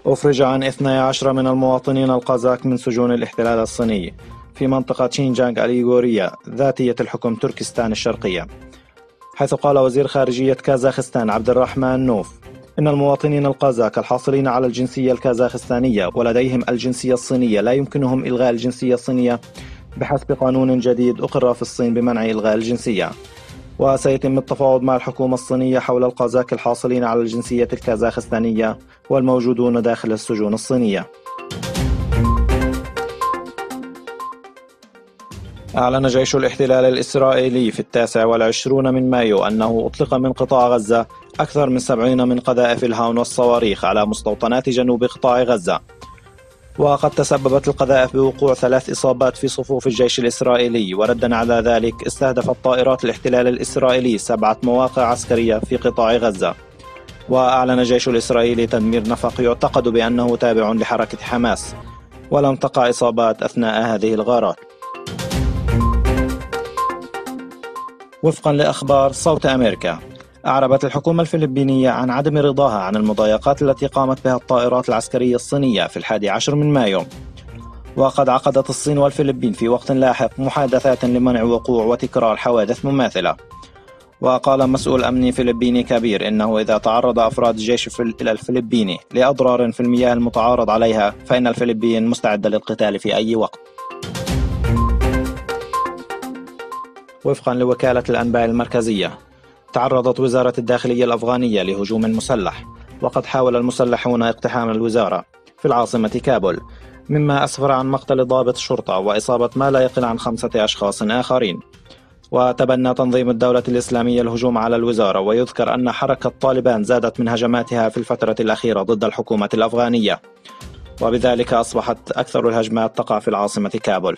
أفرج عن 12 من المواطنين القازاك من سجون الاحتلال الصيني في منطقة شينجانغ الإيغورية ذاتية الحكم تركستان الشرقية، حيث قال وزير خارجية كازاخستان عبد الرحمن نوف إن المواطنين القازاك الحاصلين على الجنسية الكازاخستانية ولديهم الجنسية الصينية لا يمكنهم إلغاء الجنسية الصينية بحسب قانون جديد أقر في الصين بمنع إلغاء الجنسية، وسيتم التفاوض مع الحكومة الصينية حول القازاك الحاصلين على الجنسية الكازاخستانية والموجودون داخل السجون الصينية. أعلن جيش الاحتلال الإسرائيلي في 29 من مايو أنه أطلق من قطاع غزة أكثر من 70 من قذائف الهاون والصواريخ على مستوطنات جنوب قطاع غزة، وقد تسببت القذائف بوقوع 3 إصابات في صفوف الجيش الإسرائيلي. وردا على ذلك استهدفت طائرات الاحتلال الإسرائيلي 7 مواقع عسكرية في قطاع غزة. وأعلن الجيش الإسرائيلي تدمير نفق يعتقد بأنه تابع لحركة حماس، ولم تقع إصابات أثناء هذه الغارات. وفقا لأخبار صوت أمريكا، أعربت الحكومة الفلبينية عن عدم رضاها عن المضايقات التي قامت بها الطائرات العسكرية الصينية في 11 من مايو. وقد عقدت الصين والفلبين في وقت لاحق محادثات لمنع وقوع وتكرار حوادث مماثلة. وقال مسؤول أمني فلبيني كبير إنه إذا تعرض أفراد الجيش الفلبيني لأضرار في المياه المتعارض عليها فإن الفلبين مستعدة للقتال في أي وقت. وفقا لوكالة الأنباء المركزية، تعرضت وزارة الداخلية الأفغانية لهجوم مسلح، وقد حاول المسلحون اقتحام الوزارة في العاصمة كابول، مما أسفر عن مقتل ضابط شرطة وإصابة ما لا يقل عن 5 أشخاص آخرين. وتبنى تنظيم الدولة الإسلامية الهجوم على الوزارة، ويذكر أن حركة طالبان زادت من هجماتها في الفترة الأخيرة ضد الحكومة الأفغانية، وبذلك أصبحت أكثر الهجمات تقع في العاصمة كابول.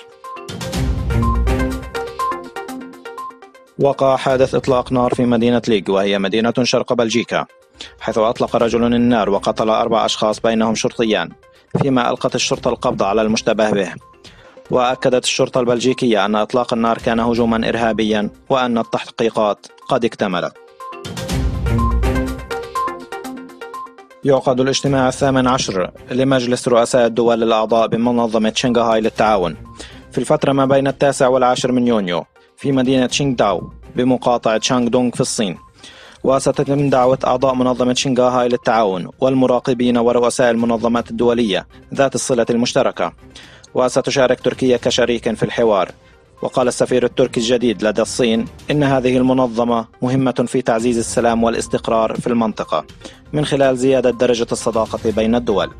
وقع حادث إطلاق نار في مدينة ليغ، وهي مدينة شرق بلجيكا، حيث أطلق رجل النار وقتل 4 أشخاص بينهم شرطيان، فيما ألقت الشرطة القبض على المشتبه به. وأكدت الشرطة البلجيكية أن إطلاق النار كان هجوما إرهابيا، وأن التحقيقات قد اكتملت. يعقد الاجتماع 18 لمجلس رؤساء الدول الأعضاء بمنظمة شنغهاي للتعاون في الفترة ما بين 9 و10 من يونيو في مدينة شينغداو بمقاطعة شانغدونغ في الصين. وستتم دعوة أعضاء منظمة شنغهاي للتعاون والمراقبين ورؤساء المنظمات الدولية ذات الصلة المشتركة، وستشارك تركيا كشريك في الحوار. وقال السفير التركي الجديد لدى الصين إن هذه المنظمة مهمة في تعزيز السلام والاستقرار في المنطقة من خلال زيادة درجة الصداقة بين الدول.